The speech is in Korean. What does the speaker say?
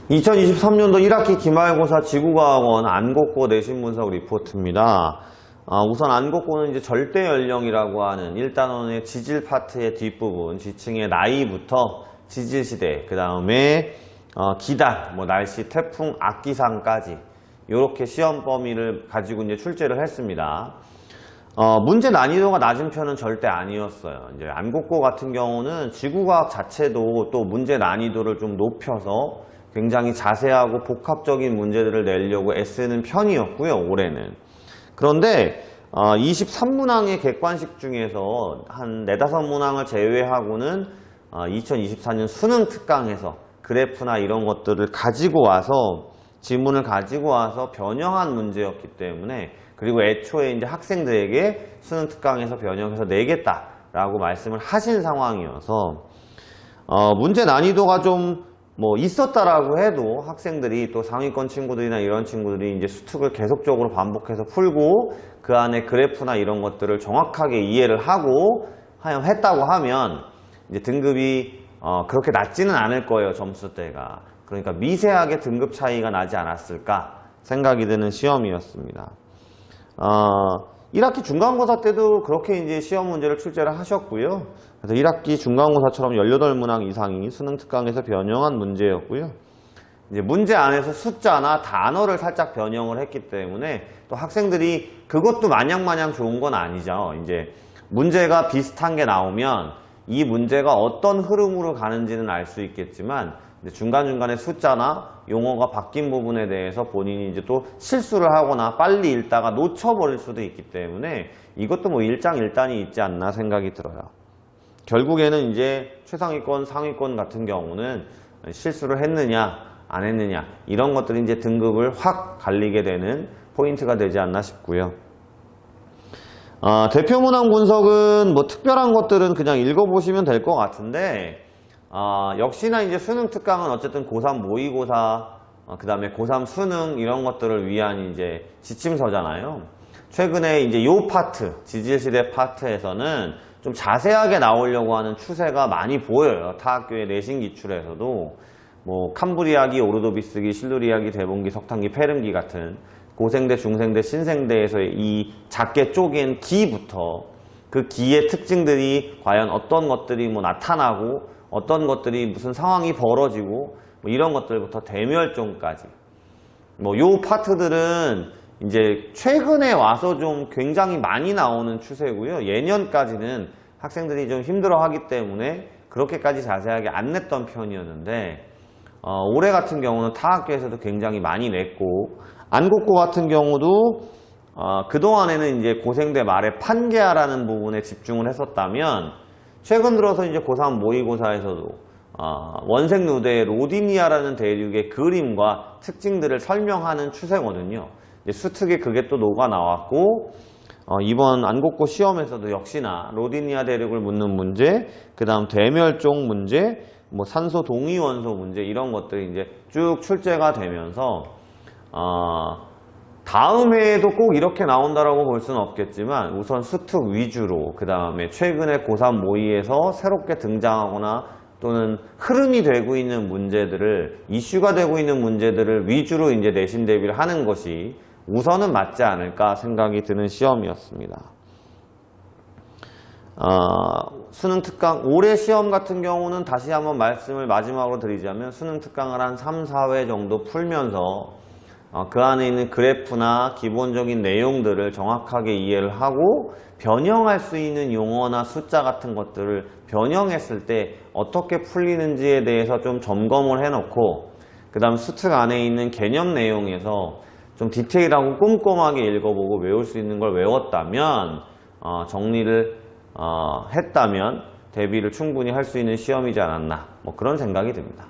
2023년도 1학기 기말고사 지구과학원 안곡고 내신 분석 리포트입니다. 우선 안곡고는 이제 절대 연령이라고 하는 1단원의 지질 파트의 뒷부분, 지층의 나이부터 지질 시대, 그 다음에 기단, 날씨, 태풍, 악기상까지 이렇게 시험 범위를 가지고 이제 출제를 했습니다. 문제 난이도가 낮은 편은 절대 아니었어요. 이제 안곡고 같은 경우는 지구과학 자체도 또 문제 난이도를 좀 높여서 굉장히 자세하고 복합적인 문제들을 내려고 애쓰는 편이었고요, 올해는. 그런데 23문항의 객관식 중에서 한 4-5문항을 제외하고는 2024년 수능 특강에서 그래프나 이런 것들을 가지고 와서 지문을 가지고 와서 변형한 문제였기 때문에, 그리고 애초에 이제 학생들에게 수능 특강에서 변형해서 내겠다라고 말씀을 하신 상황이어서 문제 난이도가 좀 있었다라고 해도 학생들이 또 상위권 친구들이나 이런 친구들이 이제 수특을 계속적으로 반복해서 풀고 그 안에 그래프나 이런 것들을 정확하게 이해를 하고 했다고 하면 이제 등급이 그렇게 낮지는 않을 거예요, 점수대가. 그러니까 미세하게 등급 차이가 나지 않았을까 생각이 드는 시험이었습니다. 1학기 중간고사 때도 그렇게 이제 시험 문제를 출제를 하셨고요. 그래서 1학기 중간고사처럼 18문항 이상이 수능 특강에서 변형한 문제였고요. 이제 문제 안에서 숫자나 단어를 살짝 변형을 했기 때문에 또 학생들이 그것도 마냥 좋은 건 아니죠. 이제 문제가 비슷한 게 나오면 이 문제가 어떤 흐름으로 가는지는 알 수 있겠지만 중간중간에 숫자나 용어가 바뀐 부분에 대해서 본인이 이제 또 실수를 하거나 빨리 읽다가 놓쳐버릴 수도 있기 때문에 이것도 일장일단이 있지 않나 생각이 들어요. 결국에는 이제 최상위권, 상위권 같은 경우는 실수를 했느냐, 안 했느냐, 이런 것들이 이제 등급을 확 갈리게 되는 포인트가 되지 않나 싶고요. 대표 문항 분석은 특별한 것들은 그냥 읽어보시면 될 것 같은데, 역시나 이제 수능 특강은 어쨌든 고3 모의고사, 그 다음에 고3 수능 이런 것들을 위한 이제 지침서잖아요. 최근에 이제 요 파트, 지질시대 파트에서는 좀 자세하게 나오려고 하는 추세가 많이 보여요. 타 학교의 내신 기출에서도 캄브리아기, 오르도비스기, 실루리아기, 대봉기, 석탄기, 페름기 같은 고생대, 중생대, 신생대에서의 이 작게 쪼갠 기부터 그 기의 특징들이 과연 어떤 것들이 나타나고 어떤 것들이 무슨 상황이 벌어지고 이런 것들부터 대멸종까지 요 파트들은 이제 최근에 와서 좀 굉장히 많이 나오는 추세고요. 예년까지는 학생들이 좀 힘들어하기 때문에 그렇게까지 자세하게 안 냈던 편이었는데 올해 같은 경우는 타 학교에서도 굉장히 많이 냈고, 안곡고 같은 경우도 그동안에는 이제 고생대 말에 판계하라는 부분에 집중을 했었다면 최근 들어서 이제 고3 모의고사에서도 원색 누대의 로디니아라는 대륙의 그림과 특징들을 설명하는 추세거든요. 이제 수특에 그게 또 녹아 나왔고, 이번 안곡고 시험에서도 역시나 로디니아 대륙을 묻는 문제, 그 다음 대멸종 문제, 산소 동위원소 문제 이런 것들이 이제 쭉 출제가 되면서 다음 해에도 꼭 이렇게 나온다라고 볼 수는 없겠지만 우선 수특 위주로, 그 다음에 최근에 고3 모의에서 새롭게 등장하거나 또는 흐름이 되고 있는 문제들을, 이슈가 되고 있는 문제들을 위주로 이제 내신 대비를 하는 것이 우선은 맞지 않을까 생각이 드는 시험이었습니다. 수능 특강, 올해 시험 같은 경우는 다시 한번 말씀을 마지막으로 드리자면 수능 특강을 한 3, 4회 정도 풀면서 그 안에 있는 그래프나 기본적인 내용들을 정확하게 이해를 하고 변형할 수 있는 용어나 숫자 같은 것들을 변형했을 때 어떻게 풀리는지에 대해서 좀 점검을 해놓고, 그 다음 수특 안에 있는 개념 내용에서 좀 디테일하고 꼼꼼하게 읽어보고 외울 수 있는 걸 외웠다면, 정리를 했다면 대비를 충분히 할 수 있는 시험이지 않았나, 그런 생각이 듭니다.